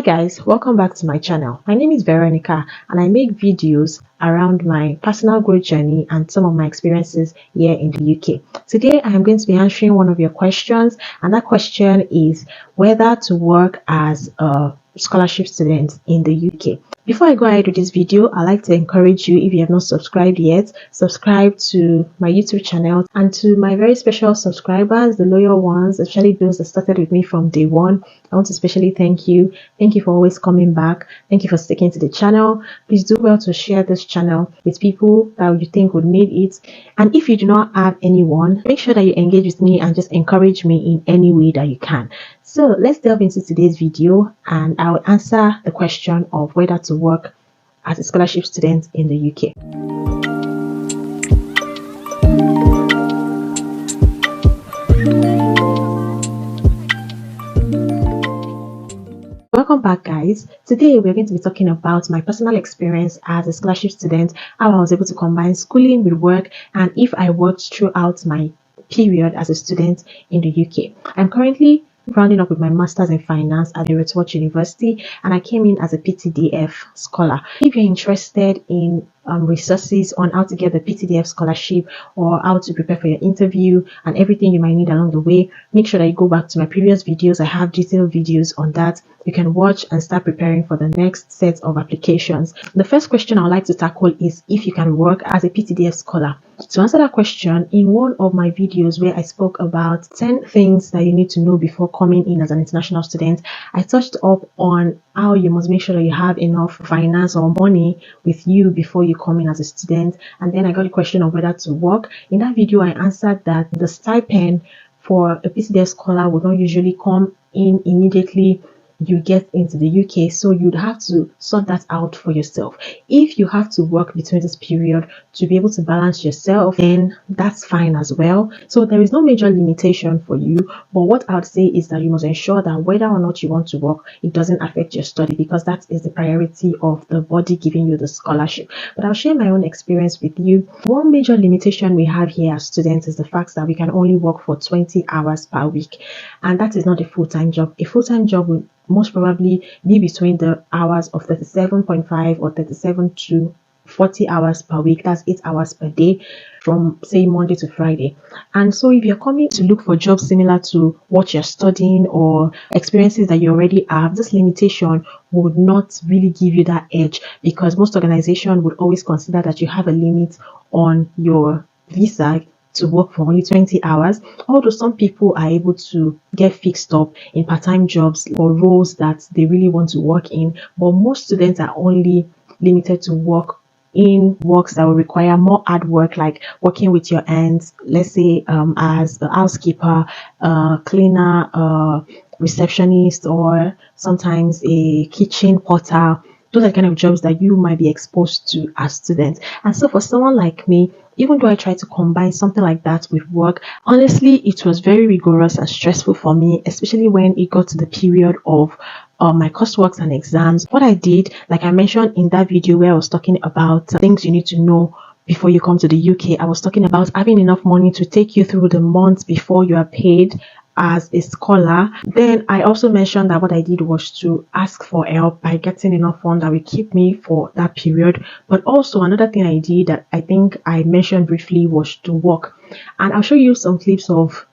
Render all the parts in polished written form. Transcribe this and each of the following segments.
Hi guys, welcome back to my channel. My name is Veronica and I make videos around my personal growth journey and some of my experiences here in the UK. Today I am going to be answering one of your questions, and that question is whether to work as a scholarship student in the UK. Before I go ahead with this video, I'd like to encourage you, if you have not subscribed yet, subscribe to my YouTube channel, and to my very special subscribers, the loyal ones, especially those that started with me from day one. I want to especially thank you. Thank you for always coming back. Thank you for sticking to the channel. Please do well to share this channel with people that you think would need it. And if you do not have anyone, make sure that you engage with me and just encourage me in any way that you can. So let's delve into today's video and I'll answer the question of whether to work as a scholarship student in the UK. Welcome back guys. Today we're going to be talking about my personal experience as a scholarship student, how I was able to combine schooling with work, and if I worked throughout my period as a student in the UK. I'm currently rounding up with my master's in finance at Heriot Watt University, and I came in as a Ptdf scholar. If you're interested in resources on how to get the Ptdf scholarship or how to prepare for your interview and everything you might need along the way, make sure that you go back to my previous videos. I have detailed videos on that. You can watch and start preparing for the next set of applications. The first question I would like to tackle is if you can work as a Ptdf scholar. To answer that question, in one of my videos where I spoke about 10 things that you need to know before coming in as an international student, I touched up on how you must make sure that you have enough finance or money with you before you come in as a student. And then I got a question of whether to work. In that video, I answered that the stipend for a Ptdf scholar would not usually come in immediately you get into the UK, so you'd have to sort that out for yourself. If you have to work between this period to be able to balance yourself, then that's fine as well. So there is no major limitation for you, but what I would say is that you must ensure that whether or not you want to work, it doesn't affect your study, because that is the priority of the body giving you the scholarship. But I'll share my own experience with you. One major limitation we have here as students is the fact that we can only work for 20 hours per week, and that is not a full-time job. A full-time job will most probably be between the hours of 37.5 or 37 to 40 hours per week. That's 8 hours per day from, say, Monday to Friday. And so if you're coming to look for jobs similar to what you're studying or experiences that you already have, this limitation would not really give you that edge, because most organizations would always consider that you have a limit on your visa to work for only 20 hours, although some people are able to get fixed up in part-time jobs or roles that they really want to work in. But most students are only limited to work in works that will require more hard work, like working with your hands, let's say as a housekeeper, cleaner, receptionist, or sometimes a kitchen porter. Those are the kind of jobs that you might be exposed to as students. And so for someone like me, even though I tried to combine something like that with work, honestly, it was very rigorous and stressful for me, especially when it got to the period of my coursework and exams. What I did, like I mentioned in that video where I was talking about things you need to know before you come to the UK, I was talking about having enough money to take you through the months before you are paid as a scholar. Then I also mentioned that what I did was to ask for help by getting enough funds that will keep me for that period. But also another thing I did that I think I mentioned briefly was to work. And I'll show you some clips of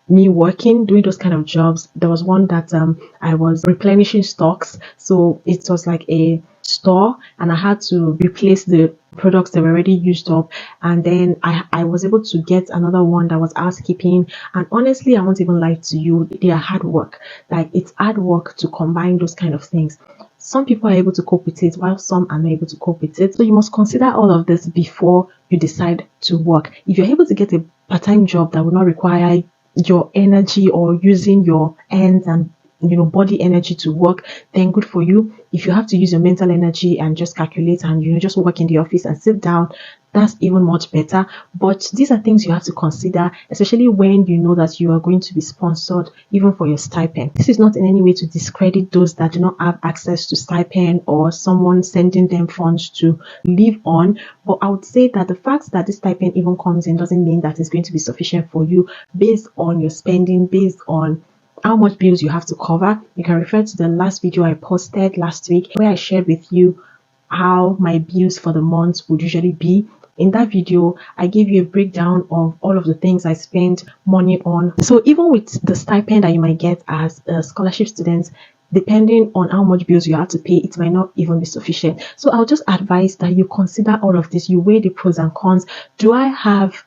me working, doing those kind of jobs. There was one that I was replenishing stocks. So it was like a store and I had to replace the products that were already used up, and then I was able to get another one that was housekeeping. And honestly, I won't even lie to you, they are hard work. Like, it's hard work to combine those kind of things. Some people are able to cope with it while some are not able to cope with it. So you must consider all of this before you decide to work. If you're able to get a part-time job that will not require your energy or using your hands and body energy to work, then good for you. If you have to use your mental energy and just calculate and just work in the office and sit down, that's even much better. But these are things you have to consider, especially when you know that you are going to be sponsored even for your stipend. This is not in any way to discredit those that do not have access to stipend or someone sending them funds to live on, but I would say that the fact that this stipend even comes in doesn't mean that it's going to be sufficient for you based on your spending, based on how much bills you have to cover, you can refer to the last video I posted last week where I shared with you how my bills for the month would usually be. In that video, I gave you a breakdown of all of the things I spend money on. So even with the stipend that you might get as a scholarship student, depending on how much bills you have to pay, it might not even be sufficient. So I'll just advise that you consider all of this. You weigh the pros and cons. Do I have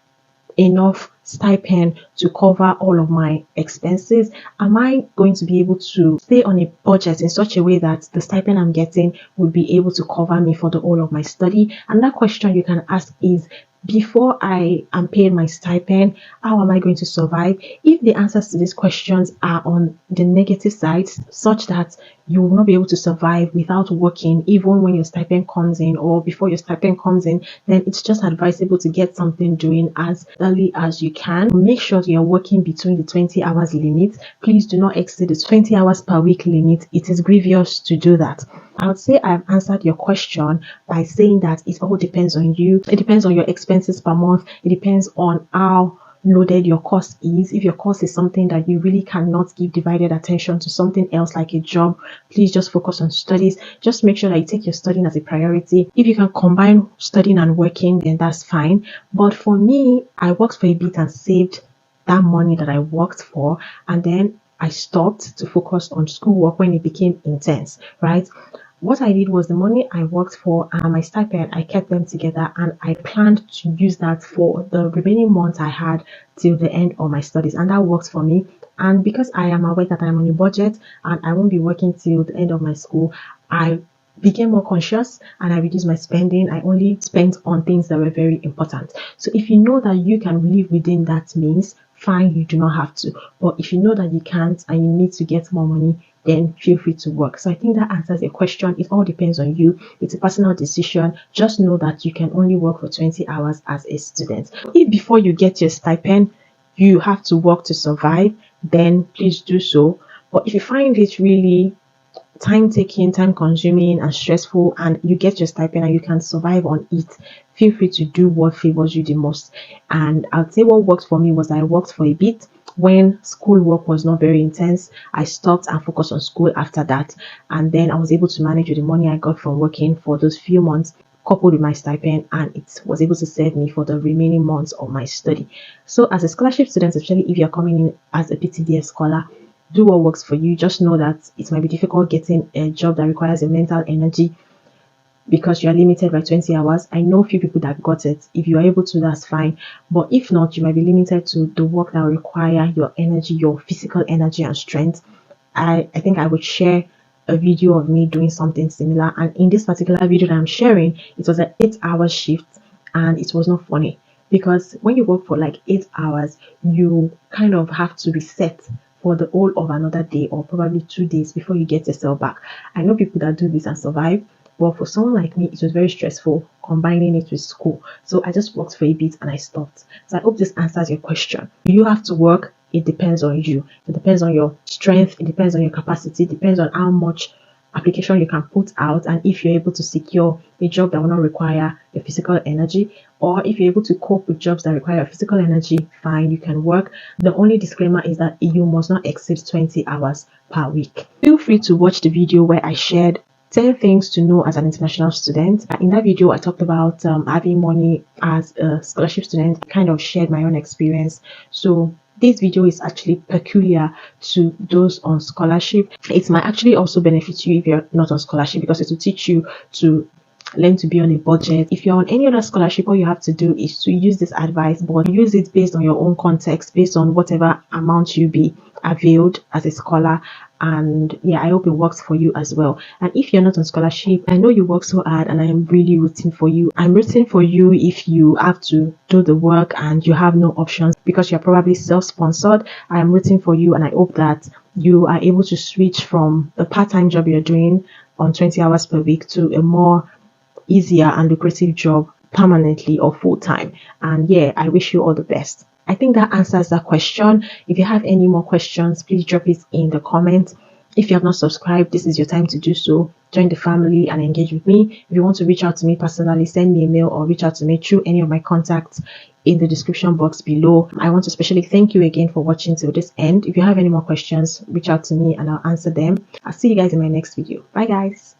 enough stipend to cover all of my expenses? Am I going to be able to stay on a budget in such a way that the stipend I'm getting would be able to cover me for the whole of my study? And that question you can ask is, before I am paid my stipend, how am I going to survive? If the answers to these questions are on the negative side, such that you will not be able to survive without working even when your stipend comes in or before your stipend comes in, then it's just advisable to get something doing as early as you can. Make sure you're working between the 20 hours limit. Please do not exceed the 20 hours per week limit. It is grievous to do that. I would say I've answered your question by saying that it all depends on you. It depends on your expenses per month. It depends on how loaded your course is. If your course is something that you really cannot give divided attention to something else like a job, please just focus on studies. Just make sure that you take your studying as a priority. If you can combine studying and working, then that's fine. But for me, I worked for a bit and saved that money that I worked for, and then I stopped to focus on schoolwork when it became intense, right? What I did was the money I worked for and my stipend, I kept them together and I planned to use that for the remaining months I had till the end of my studies, and that works for me. And because I am aware that I'm on a budget and I won't be working till the end of my school, I became more conscious and I reduced my spending. I only spent on things that were very important. So if you know that you can live within that means, fine, you do not have to. But if you know that you can't and you need to get more money, then feel free to work. So I think that answers your question. It all depends on you. It's a personal decision. Just know that you can only work for 20 hours as a student. If before you get your stipend, you have to work to survive, then please do so. But if you find it really time-taking, time-consuming and stressful, and you get your stipend and you can survive on it, feel free to do what favors you the most. And I'll say what worked for me was I worked for a bit. When school work was not very intense, I stopped and focused on school after that. And then I was able to manage with the money I got from working for those few months, coupled with my stipend, and it was able to serve me for the remaining months of my study. So as a scholarship student, especially if you're coming in as a Ptdf scholar, do what works for you. Just know that it might be difficult getting a job that requires a mental energy because you are limited by 20 hours. I know a few people that got it. If you are able to, that's fine. But if not, you might be limited to the work that will require your energy, your physical energy and strength. I think I would share a video of me doing something similar. And in this particular video that I'm sharing, it was an 8-hour shift and it was not funny because when you work for like 8 hours, you kind of have to reset for the whole of another day or probably 2 days before you get yourself back. I know people that do this and survive. But for someone like me, it was very stressful combining it with school. So I just worked for a bit and I stopped. So I hope this answers your question. Do you have to work? It depends on you. It depends on your strength. It depends on your capacity. It depends on how much application you can put out and if you're able to secure a job that will not require your physical energy, or if you're able to cope with jobs that require physical energy, fine, you can work. The only disclaimer is that you must not exceed 20 hours per week. Feel free to watch the video where I shared 10 things to know as an international student. In that video, I talked about having money as a scholarship student. I kind of shared my own experience. So this video is actually peculiar to those on scholarship. It might actually also benefit you if you're not on scholarship because it will teach you to learn to be on a budget. If you're on any other scholarship, all you have to do is to use this advice, but use it based on your own context, based on whatever amount you be availed as a scholar. And yeah, I hope it works for you as well. And if you're not on scholarship, I know you work so hard and I am really rooting for you. I'm rooting for you if you have to do the work and you have no options because you're probably self-sponsored. I am rooting for you and I hope that you are able to switch from the part-time job you're doing on 20 hours per week to a more easier and lucrative job permanently or full-time. And yeah, I wish you all the best. I think that answers that question. If you have any more questions, please drop it in the comments. If you have not subscribed, this is your time to do so. Join the family and engage with me. If you want to reach out to me personally, send me a mail or reach out to me through any of my contacts in the description box below. I want to especially thank you again for watching till this end. If you have any more questions, reach out to me and I'll answer them. I'll see you guys in my next video. Bye guys.